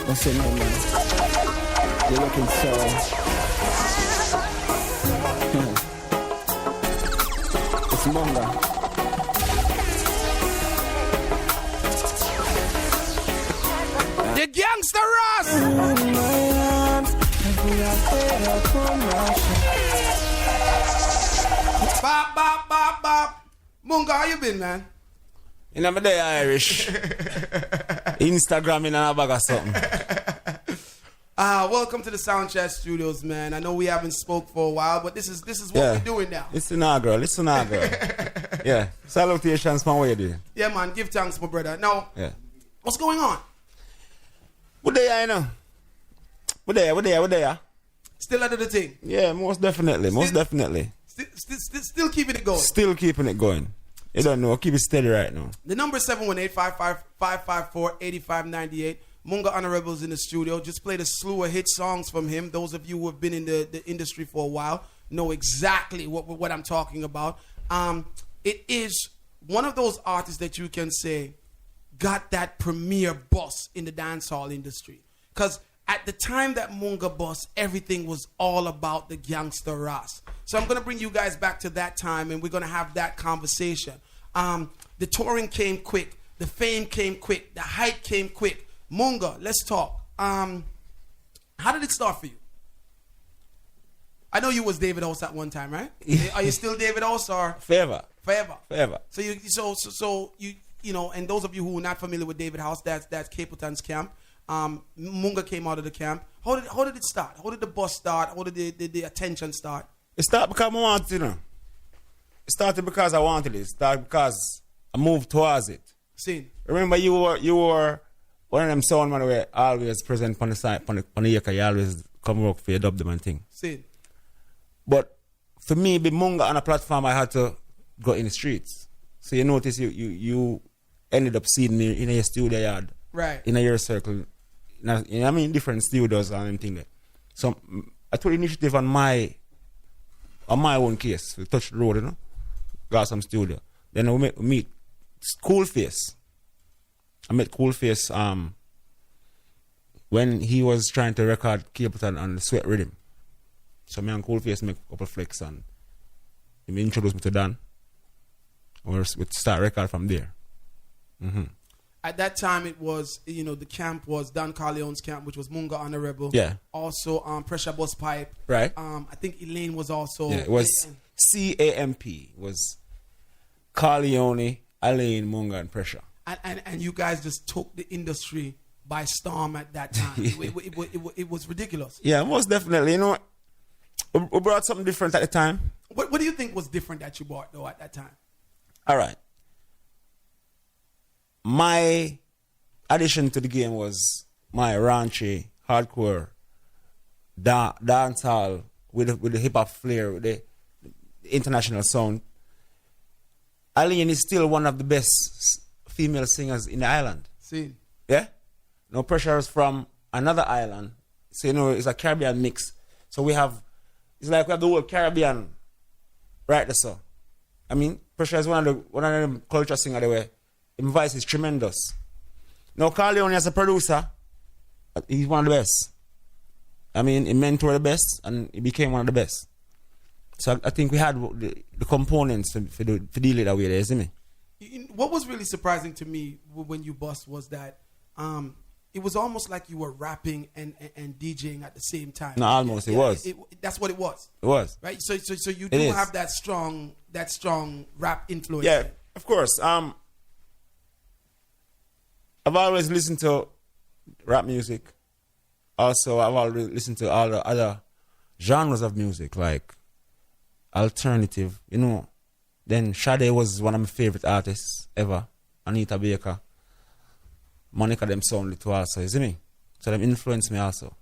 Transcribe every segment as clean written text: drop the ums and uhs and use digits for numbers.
What's your name, man? You're looking so... It's Munga. The gangster Ross! Bop, bop, bop, bop. Munga, how you been, man? You know, I'm there Irish. Instagram in a bag or something. Welcome to the Soundchat Studios, man. I know we haven't spoke for a while, but this is what we're doing now. It's inaugural. Yeah. Salutations from where you doing? Yeah, man. Give thanks, my brother. Now, what's going on? What there, you know? What there? Still under the thing? Yeah, most definitely. Still keeping it going? Still keeping it going. You don't know. Keep it steady right now. The number is 718-554-8598. Munga Honorable's in the studio. Just played a slew of hit songs from him. Those of you who have been in the industry for a while know exactly what I'm talking about. It is one of those artists that you can say got that premier bust in the dancehall industry. Because at the time that Munga bust, everything was all about the gangster Ras. So I'm going to bring you guys back to that time, and we're going to have that conversation. The touring came quick. The fame came quick. The hype came quick. Munga, let's talk. How did it start for you? I know you was David Ose at one time, right? Are you still David Ose or? Forever. So you know, and those of you who are not familiar with David House, that's Capleton's camp. Munga came out of the camp. How did it start? How did the bus start? How did the attention start? It started because I wanted it, you know. It started because I wanted it. It started because I moved towards it. See. Remember, you were one of them sound man where always present on the side, on the acre, you always come work for your dub them and thing. See. But for me, be Munga on a platform, I had to go in the streets. So you notice you ended up seeing me in your studio yard. Right. In your circle. Different studios and everything there. So I took initiative on my own case. We touched the road, you know. Got some studio. Then we meet Cool Face. I met Cool Face when he was trying to record Capleton on the Sweat Rhythm. So me and Cool Face make a couple of flicks and he introduced me to Dan. We start record from there. Mm-hmm. At that time, it was, you know, the camp was Don Corleone's camp, which was Munga Honorable. Yeah. Also, Pressure Bus Pipe. Right. I think Elaine was also. Yeah, it was CAMP. It was Corleone, Elaine, Munga, and Pressure. And you guys just took the industry by storm at that time. it was ridiculous. Yeah, most definitely. You know, we brought something different at the time. What do you think was different that you brought, though, at that time? All right. My addition to the game was my raunchy, hardcore, dancehall with the hip hop flair, with the international sound. Aline is still one of the best female singers in the island. See. Yeah? No Pressure is from another island. So, you know, it's a Caribbean mix. So it's like we have the whole Caribbean right there, so. I mean, Pressure is one of them culture singers the way. His voice is tremendous. Now, Corleone as a producer, he's one of the best. I mean, he mentored the best and he became one of the best. So I think we had the components for deal it that way there, isn't it? What was really surprising to me when you bust was that it was almost like you were rapping and DJing at the same time. No, almost. It was. That's what it was. It was. Right? So you do have that strong rap influence. Yeah, of course. I've always listened to rap music. Also, I've always listened to all the other genres of music, like alternative, you know. Then Sade was one of my favorite artists ever. Anita Baker. Monica them sounded too also, isn't it? So them influenced me also.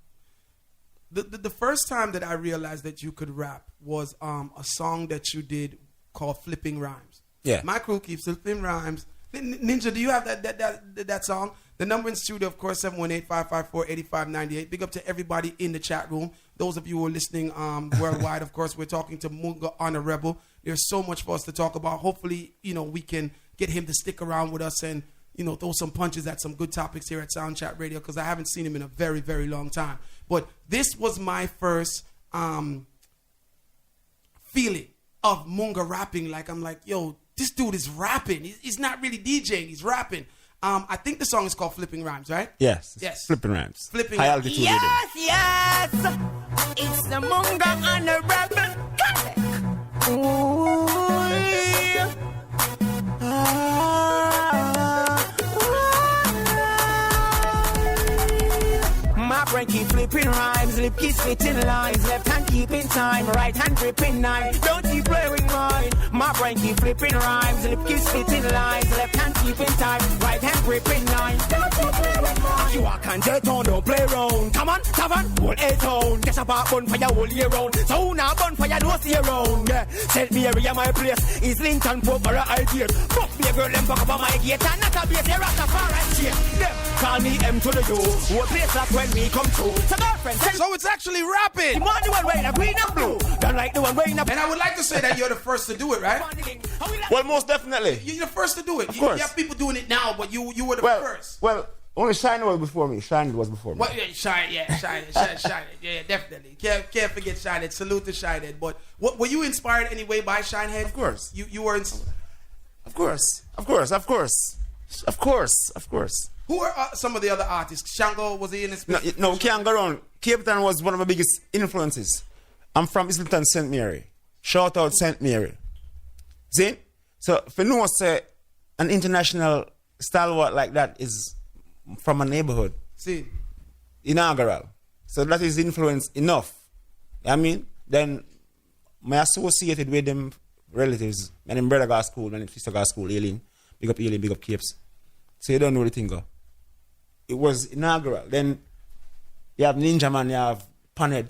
The first time that I realized that you could rap was a song that you did called Flipping Rhymes. Yeah. My crew keeps flipping rhymes. Ninja, do you have that song? The number in studio, of course, 718-554-8598. Big up to everybody in the chat room. Those of you who are listening worldwide, of course, we're talking to Munga Honorable. There's so much for us to talk about. Hopefully, you know, we can get him to stick around with us and throw some punches at some good topics here at Sound Chat Radio, because I haven't seen him in a very, very long time. But this was my first feeling of Munga rapping. Like, I'm like, yo, this dude is rapping. He's not really DJing, he's rapping. I think the song is called Flipping Rhymes, right? Yes. Yes. Flipping Rhymes. Flipping High Rhymes. altitude Yes, yes. It's the Munga and the Rebel. Ooh. My brain keep flipping rhymes, lip keep spitting lines, left hand keep in time, right hand gripping nine. Don't you play with mine. My brain keep flipping rhymes, lip keep spitting lines, left hand keep in time, right hand gripping nine. Don't you play with mine. You walk and jet on, don't play round. Come on, tavern, hold a tone. Get a bar bonfire all year round. So now bonfire no stay around. Yeah, St. Mary my place is Lincoln Pope or ideas. Fuck me a girl and fuck up on my gate and not a base. They're at the far and shit. Them call me M to the U. What place like when me come through. So girlfriend, So it's actually rapping. you want the one wearing a green and blue. Don't like the one wearing a. And I would like to say that you're the first to do it, right? Well, most definitely. You're the first to do it. Of course. You have people doing it now, but you were the Well, first. well, only Shine was before me. Shine was before me. Well, yeah, Shine. Yeah, definitely. Can't forget Shinehead. Salute to Shinehead. But were you inspired anyway by Shinehead? Of course. You were. Of course. Who are some of the other artists? Shango, was he in his? No, can't go wrong. Cape Town was one of my biggest influences. I'm from Islington, St. Mary. Shout out St. Mary. See? So, if you know, say, an international stalwart like that is from a neighborhood. See. Inaugural. So that is influence enough. I mean, then my associated with them relatives, and in brother got school, and in sister got school, Aileen, big up Capes. So you don't know the thing go. It was inaugural. Then you have Ninja Man, you have Panhead,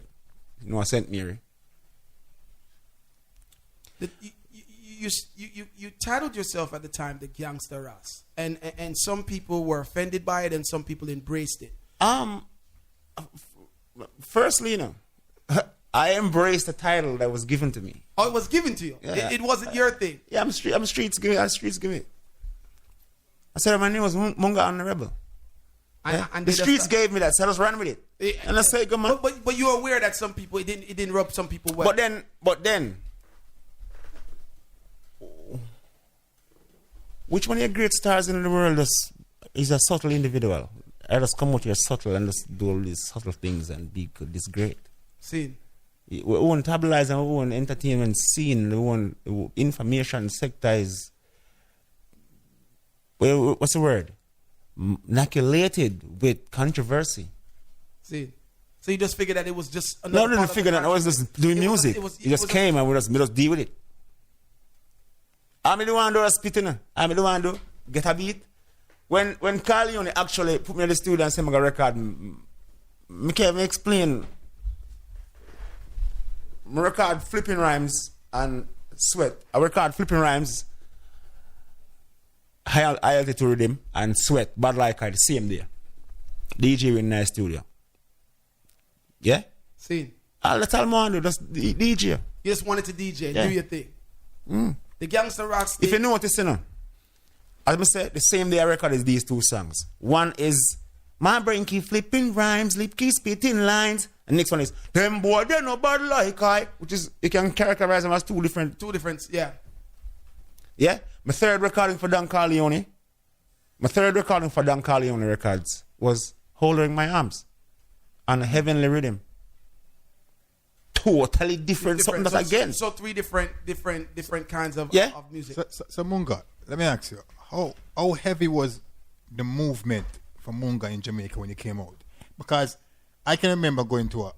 St. Mary. You titled yourself at the time the Gangster Ras, and some people were offended by it, and some people embraced it. Firstly, I embraced the title that was given to me. Oh, it was given to you. Yeah. It wasn't your thing. Yeah, I'm streets. Give me. I said my name was Munga and the Rebel. Yeah? And the streets gave me that, so I just ran with it. And I said, come on. But you're aware that some people it didn't rub some people well. But then, which one of your great stars in the world is a subtle individual? I just come out here subtle and just do all these subtle things and be this great. See. We own tabloids and we own entertainment scene, we own information sector is, well, what's the word? Inoculated with controversy. See. So you just figured that it was just No, I didn't figure that. I was just doing music. It just came and we just deal with it. I'm the one who was spitting. I'm the one who get a beat. When Carleone actually put me in the studio and said, I'm going to record, I can't explain. I record Flipping Rhymes and Sweat. I record Flipping Rhymes, High Altitude Rhythm, and Sweat, Bad Like I, the same day. DJ in the studio. Yeah? See. That's all I want to do, just DJ. You just wanted to DJ, Yeah. do your thing. The Gangster Rocks. If you notice, as I said, the same day I recorded these two songs. One is My Brain Keep Flipping Rhymes, Lip Keep Spitting Lines. And next one is Them Boy, They No Bad Like I, which is, you can characterize them as two different. Yeah. Yeah? My third recording for Don Corleone Records was Holding My Arms on a Heavenly Rhythm. Totally different something that again. So three different kinds of music. So Munga, let me ask you, how heavy was the movement for Munga in Jamaica when you came out? Because I can remember going to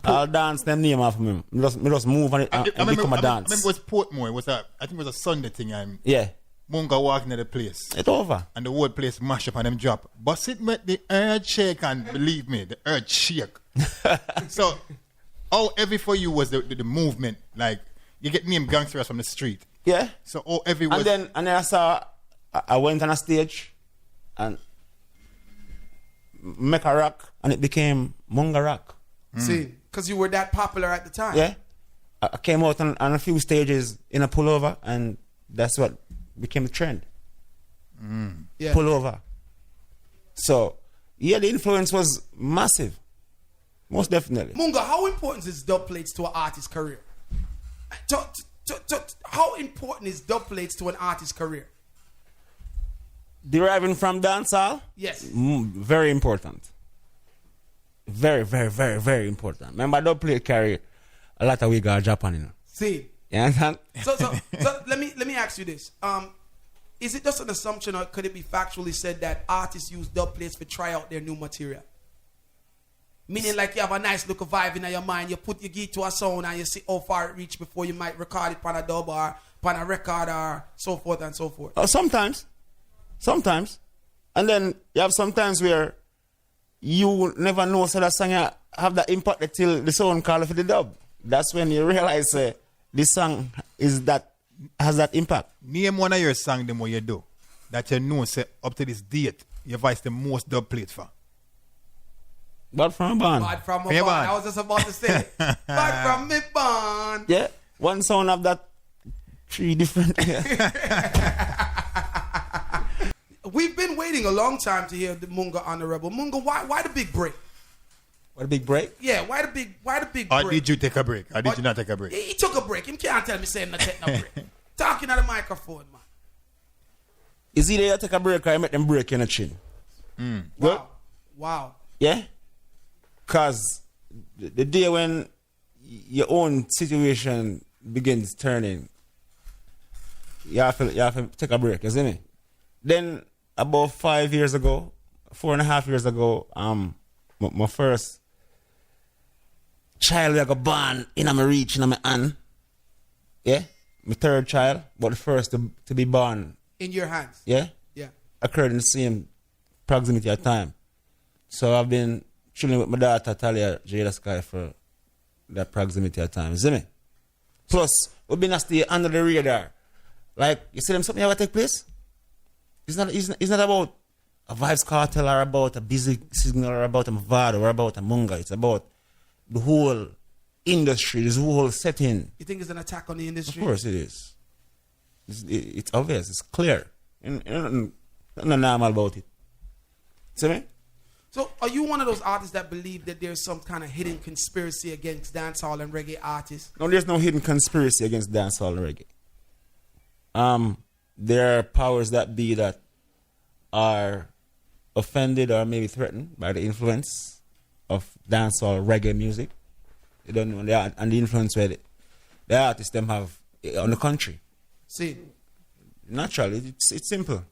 I'll dance them name off of me. Me just move on it and become a dance. I remember it was Portmore. I think it was a Sunday thing. And yeah. Munga walking at the place. It's over. And the whole place mash up and them drop. But it made the earth shake, and believe me, the earth shake. So, how heavy for you was the movement? Like, you get named gangsters from the street. Yeah. So, how heavy was... And then I went on a stage and make a rock, and it became Munga Rock. See, because you were that popular at the time. Yeah. I came out on a few stages in a pullover, and that's what became a trend. Yeah. Pull over. So, yeah, the influence was massive. Most definitely. Munga, how important is dub plates to an artist's career? How important is dub plates to an artist's career? Deriving from dancehall? Yes. Very important. Very, very, very, very important. Remember, dub plate carry a lot of we got Japan, you know. See. You understand? So let me ask you this. Is it just an assumption, or could it be factually said that artists use dub plates to try out their new material? Meaning, like, you have a nice look of vibe in your mind, you put your gear to a sound and you see how far it reach before you might record it on a dub or on a record or so forth and so forth. Sometimes. And then you have sometimes where you never know so that song have that impact until the sound call for the dub. That's when you realize this song has that impact. Name one of your songs them what you do that you know say up to this date your voice the most dub plate for. Bad from a band. Bad from a From your band. band. I was just about to say. Bad from me band. Yeah, one sound of that 3 different. We've been waiting a long time to hear the Munga Honorable. Munga, why the big break? What a big break. Yeah, why the big Or break? did you take a break? Or did you not take a break? He took a break. Him can't tell me saying not take no break. Talking at the microphone, man. Is either you take a break or you make them break in the chin. Good? Wow. Yeah? Because the day when your own situation begins turning, you have to take a break, you see me? Then, about 5 years ago, 4.5 years ago, my first child I got born in my reach, in my hand. Yeah? My third child, but the first to be born. In your hands. Yeah? Yeah. Occurred in the same proximity of time. So I've been chilling with my daughter Talia Jada Sky for that proximity of time. You see me? Plus, we've been stay under the radar. Like, you see them something ever take place? It's not about a Vibes Cartel or about a Busy Signal or about a Mavado or about a Munga. It's about the whole industry, this whole setting. You think it's an attack on the industry? Of course it is. It's obvious. It's clear. Nothing normal about it. See me? So, are you one of those artists that believe that there's some kind of hidden conspiracy against dancehall and reggae artists? No, there's no hidden conspiracy against dancehall and reggae. There are powers that be that are offended or maybe threatened by the influence of dancehall reggae music. They don't know that, and the influence where the artists them have on the country. See, Naturally, it's simple.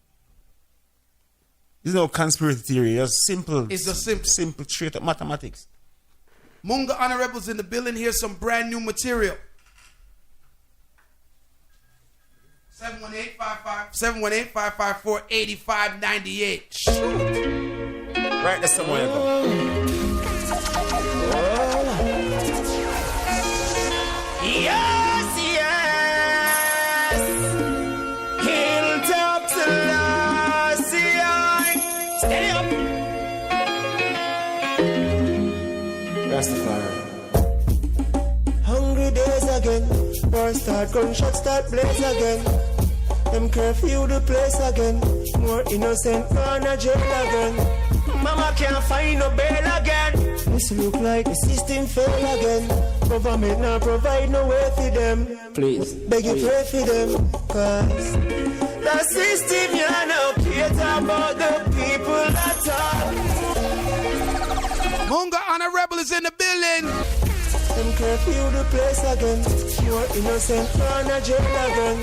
There's no conspiracy theory. It's simple. It's just simple. Simple, straight up mathematics. Munga Honorables in the building. Here's some brand new material. 718-554-8598. Shoot. Right there somewhere you go. Yes, yes. Hilltop Selassie. Steady up. Rastafari. Hungry days again. War start, gunshots start blaze again. Them curfew the place again. More innocent man a jail again. Mama can't find no bail again. This look like the system fail again. Government not provide no way for them. Please. Beg you pray for them. Cause the system you know cater about the people at all. Munga Honorable is in the building. Them curfew the place again. More innocent man a jail again.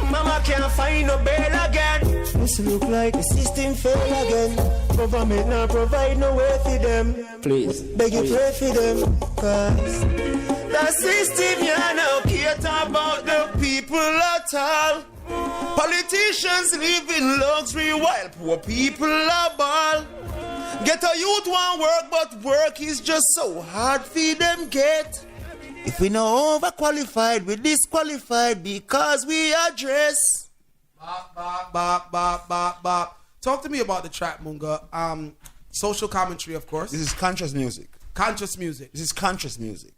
Mama can't find no bail again. This look like the system fail again. Government not provide no way for them. Please. Beg you pray for them. Cause the system you know cater about the people at all. Politicians live in luxury while poor people are ball. Get a youth want work, but work is just so hard for them get. If we no overqualified, we disqualified because we address. Bop. Talk to me about the track, Munga. Social commentary, of course. This is conscious music. Conscious music. This is conscious music.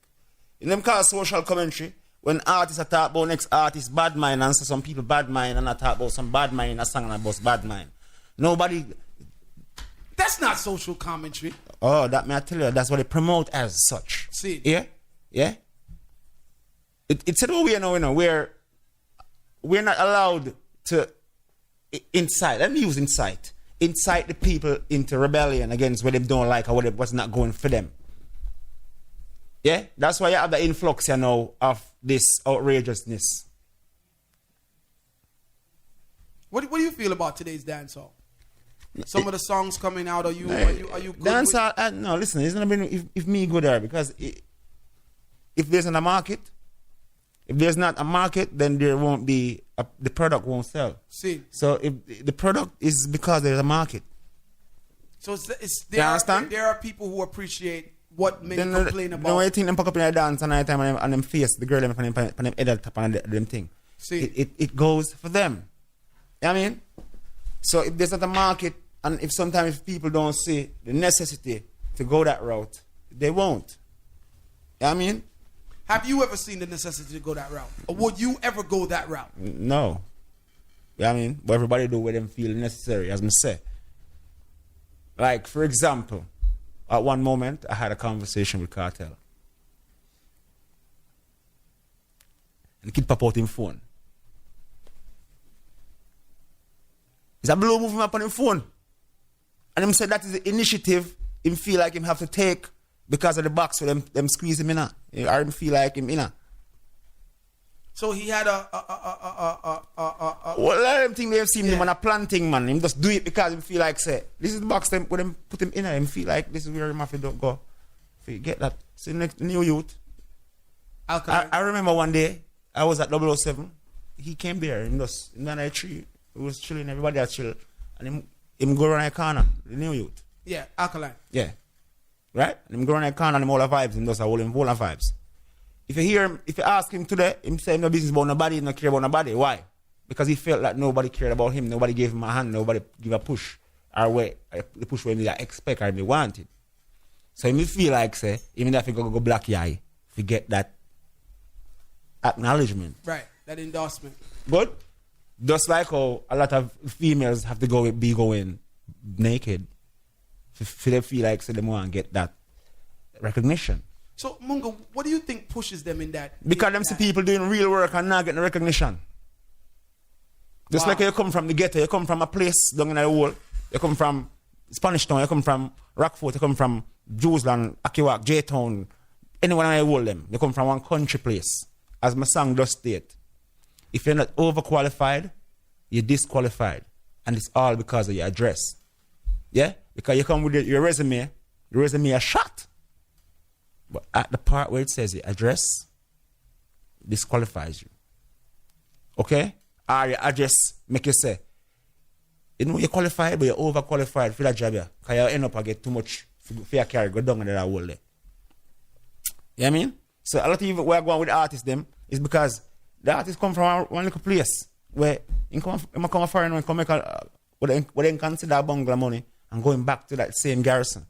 In them call social commentary, when artists are talk about next artist bad mind and so some people bad mind and I talk about some bad mind in a song about bad mind. Nobody. That's not social commentary. Oh, that may I tell you, that's what they promote as such. See. Yeah? Yeah? It's a way where we're not allowed to incite. Let me use incite the people into rebellion against what they don't like or what's not going for them. Yeah? That's why you have the influx, of this outrageousness. What do you feel about today's dancehall? Some of the songs coming out, are you good dancehall? No, listen, it's not been if me go there because if there's not a market, if there's not a market, then there won't be the product won't sell. See. So if the product is because there's a market. So you understand? There are people who appreciate what many complain about. No, I think them pack up in a dance and I time and them face the girl them on them head top and them thing. See. It goes for them. You know what I mean? So if there's not a market and if sometimes people don't see the necessity to go that route, they won't. You know what I mean? Have you ever seen the necessity to go that route? Or would you ever go that route? No. You know what I mean? But everybody do what them feel necessary, as I say. Like, for example, at one moment, I had a conversation with Cartel. And the kid pop out him phone. He's a blow moving up on him phone. And him said that is the initiative him feel like him have to take because of the box so them squeeze him in. Or him feel like him in. So he had well, a lot of them think they have seen him on a planting, man. Him just do it because him feel like, say, this is the box them, when them put him in. Him feel like this is where him have to go. If you get that. See, next new youth. I remember one day, I was at 007. He came there, him just, in the tree. He was chilling, everybody was chill. And him go around the corner, the new youth. Yeah, Alkaline. Yeah. Right? And him go around the corner and him all the vibes, him just a whole of vibes. If you hear him, if you ask him today, him say no business about nobody, he no care about nobody. Why? Because he felt like nobody cared about him, nobody gave him a hand, nobody give a push. Or way the push where he expect or he wanted. So he feel like say, even if he go black eye, if you get that acknowledgement. Right, that endorsement. But just like how a lot of females have to be going naked, if they feel like say they want to get that recognition. So Munga, what do you think pushes them in that? Because them see people doing real work and not getting recognition. Just like you come from the ghetto, you come from a place down in the hole, you come from Spanish Town, you come from Rockfort, you come from Jewsland, Akiwak, J-Town, anyone in the hole them, you come from one country place. As my song does state, if you're not overqualified, you're disqualified. And it's all because of your address. Yeah? Because you come with your resume is shot. But at the part where it says your address, disqualifies you. Okay? Or your address make you say, you know you're qualified, but you're overqualified for that job here. Because you end up and get too much for your career, go down in that hole there. You know what I mean? So a lot of people where I go with artists them is because the artists come from one little place where they come foreign and come make what they consider bungalow money and going back to that same garrison.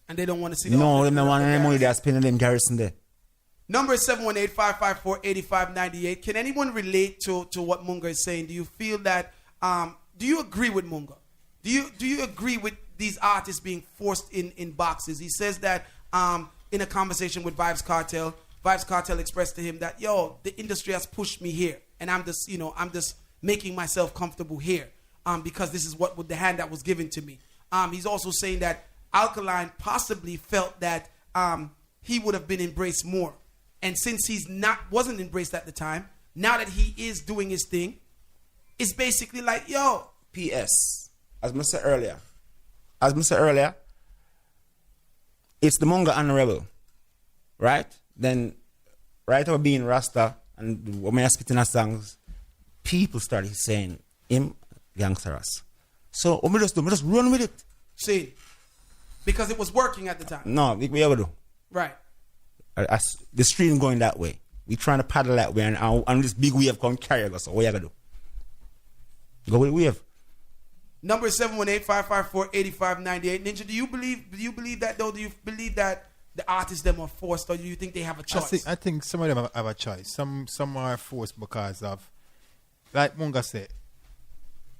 And they don't want to see no, they don't want any money they're spending in garrison there. Number is 718-554-8598. Can anyone relate to what Munga is saying? Do you feel that do you agree with Munga? Do you agree with these artists being forced in boxes? He says that in a conversation with Vibes Cartel expressed to him that, yo, the industry has pushed me here. And I'm just making myself comfortable here because this is what the hand that was given to me. He's also saying that Alkaline possibly felt that he would have been embraced more. And since wasn't embraced at the time, now that he is doing his thing, it's basically like, yo. P.S. As I said earlier, it's the Munga and the Rebel, right? Then, right over being Rasta, and when I spit in our songs, people started saying, him gangsters. So, what we just run with it. See, because it was working at the time. No, we ever do. Right. The stream going that way. We trying to paddle that way, and this big wave come carry us. So, what you gotta do? Go with the wave. Number is 718-554-8598. Ninja, do you believe that though? Do you believe that the artists them are forced, or do you think they have a choice? I think some of them have a choice. Some are forced because of, like Munga said,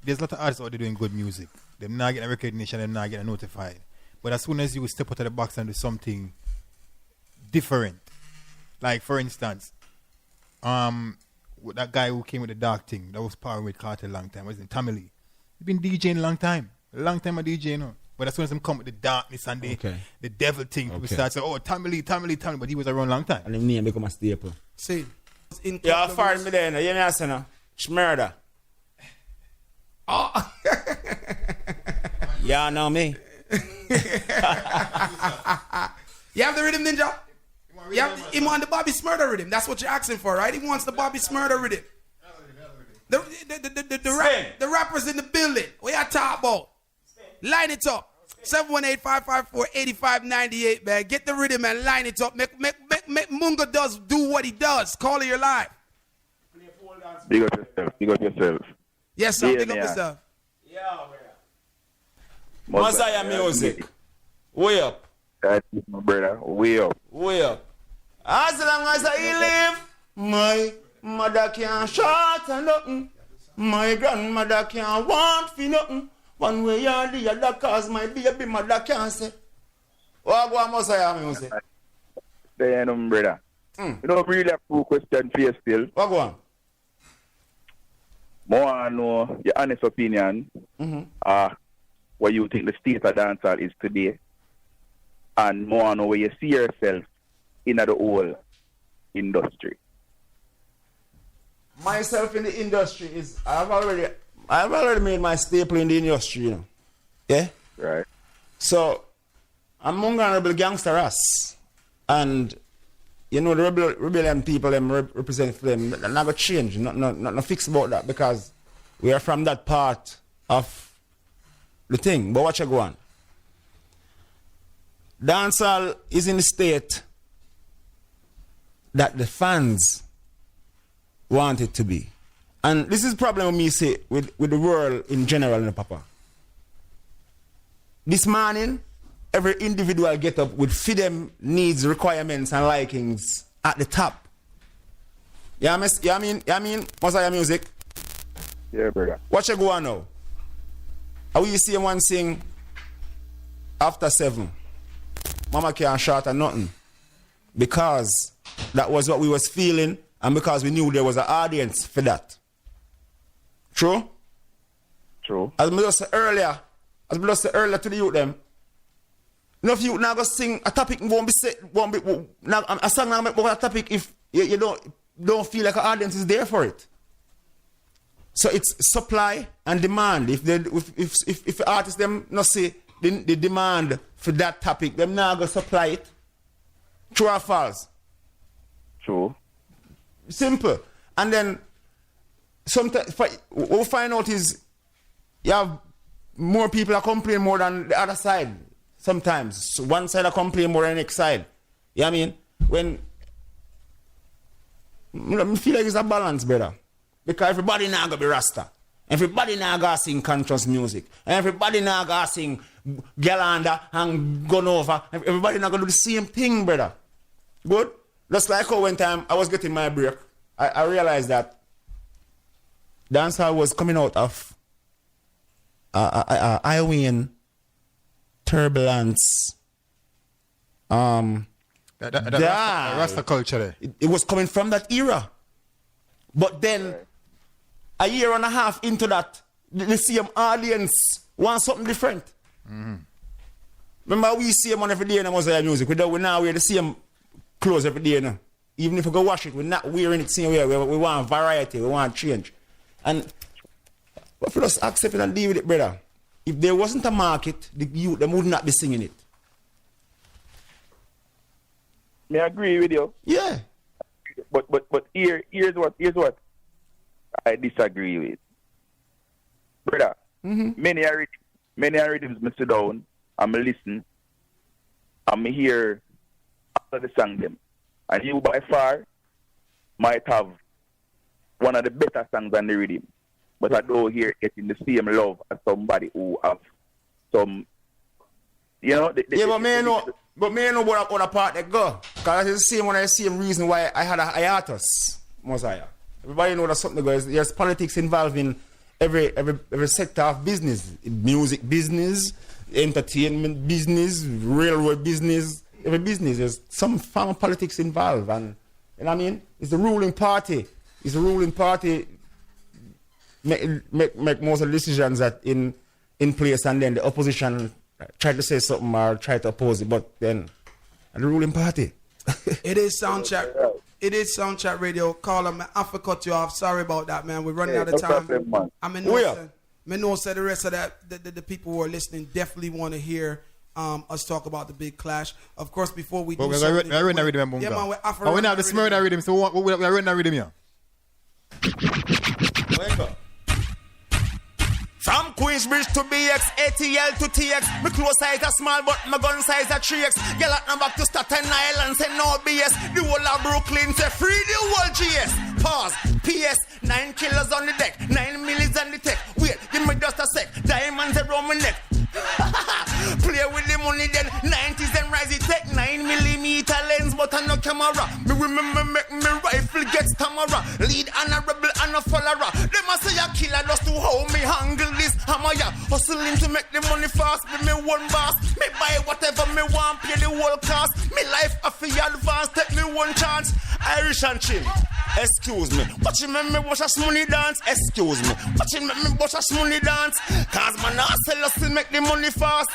there's a lot of artists out there doing good music. They're not getting recognition, they're not getting notified. But as soon as you step out of the box and do something different, like for instance, that guy who came with the dark thing, that was powering with Carter a long time, wasn't it? Tommy Lee. He's been DJing a long time of DJ, you know. But as soon as him come with the darkness and the devil thing, people start saying, oh, Tommy Lee, but he was around a long time. And the name become a staple. See, Yeah, far me there, you know, you know, Shmurda. Oh. Y'all know me. You have the rhythm, Ninja? You have he want the Bobby Smurder rhythm. That's what you're asking for, right? He wants the Bobby Smurder rhythm. The rappers in the building. What y'all talk about? Line it up. 718-554-8598, man. Get the rhythm and line it up. Make Munga do what he does. Call it your life. Big up yourself. Yes, sir. Big up yourself. Yeah, Messiah music. Way up. That's my brother. Way up. Way up. As long as I live, my mother can't shout or nothing. My grandmother can't want for nothing. One way or the other, cause my baby mother can't say. What go on Messiah music? Say brother. You know, really a cool question for you still. What go on? More I know your honest opinion. What you think the state of dancehall is today. And more I know where you see yourself in the whole industry. Myself in the industry is I've already made my staple in the industry, you know. Yeah? Right. So I'm Munga and Rebel Gangster us. And you know the rebellion people them represent for them, they're not gonna change, not fix about that because we are from that part of the thing. But watch you go on. Dancehall is in the state that the fans want it to be. And this is the problem with me say with the world in general, no, Papa. This morning, every individual get up with fit them needs, requirements, and likings at the top. Yeah, miss, I mean, Messiah music. Yeah, brother. Watch you go on now. How will you see one sing after 7? Mama can't shout or nothing. Because that was what we was feeling and because we knew there was an audience for that. True? True. As I just said earlier to the youth them, enough youth now go sing a topic won't be a song now make a topic if you don't feel like an audience is there for it. So it's supply and demand. If the artists them not say the demand for that topic, them now go supply it. True or false? True. Simple. And then sometimes what we find out is you have more people are complaining more than the other side. Sometimes so one side are complaining more than the next side. You know what I mean? When I feel like it's a balance, brother. Because everybody now gonna be Rasta. Everybody now gonna sing conscious music. And everybody now gonna sing Galanda and Gunova. Everybody now gonna do the same thing, brother. Good? Just like how one time I was getting my break, I realized that dancehall was coming out of Iowin turbulence. Rasta culture there. It was coming from that era. But then, a year and a half into that, the same audience wants something different. Mm-hmm. Remember, we see them on every day in the Messiah music. We now wear the same clothes every day now. Even if we go wash it, we're not wearing it the same way. We want variety, we want change. And if we just accept it and deal with it, brother, if there wasn't a market, the youth them would not be singing it. May I agree with you? Yeah. But here's what I disagree with. Brother, many rhythms me sit down, I'm listen, I'm hear all the song them. And you by far might have one of the better songs on the rhythm. But I don't hear getting the same love as somebody who have some You know? But me know what other part they go. Because it's the same reason why I had a hiatus, Mosiah. Everybody know that something goes. There's politics involved in every sector of business. Music business, entertainment business, railroad business, every business. There's some form of politics involved. And you know what I mean? It's the ruling party. Make most of the decisions that in place, and then the opposition try to say something or try to oppose it, but then the ruling party. It is Soundchat. It is Soundchat Radio. Caller, man, I cut you off. Sorry about that, man. We're running out of time. I mean, the rest of the people who are listening definitely want to hear us talk about the big clash. Of course, before we do something... We're running rhythm, Munga. Yeah, man, we're not the smyrna rhythm, so we're running rhythm here. From Queensbridge to BX, ATL to TX. My close size a small, but my gun size a 3X. Girl at no back to Staten Island, say no BS. The whole of Brooklyn, say free the whole GS. Pause. PS, 9 killers on the deck, 9 millies on the tech. Wait, give me just a sec. Diamonds around my neck. Play with the money then, 90s then rise it. Take 9mm lens, but I no camera. Me remember make me rifle get stammerer. Lead honorable and a follower. Them a say a killer just to how me handle this hammer ya. Hustling to make the money fast, be me one boss. Me buy whatever me want, pay the whole cost. Me life a fee advance, take me one chance. Irish and chin. Excuse me. Watching me watch a money dance. Excuse me. Watching me watch a money dance. Cause man I sell us to make the money fast.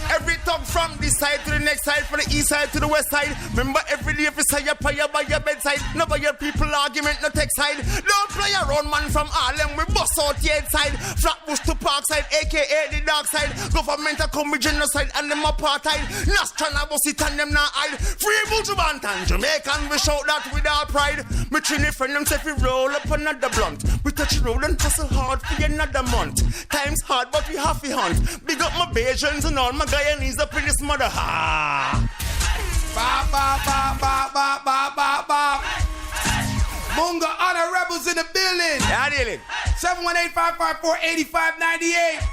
Every talk from this side to the next side, from the east side to the west side. Remember every day if you say your prayer by your bedside. Never your people argument, no text side. Don't play around man from Harlem, we bust out the head side. Flatbush to Parkside, aka the dark side. Government a come with genocide and them apartheid. Nastrana bust it and them not hide. Free Bujubantan, Jamaican, we shout that with our pride. Me trini friend them say we roll up another blunt. We touch road and hustle hard for another month. Time's hard but we have to hunt. Big up my Bajans and all my Guyanese up in this mother. Ha! Ba ba ba ba ba ba ba ba. Munga Honor Rebels in the building. Yeah, dealing. 718-554-8598.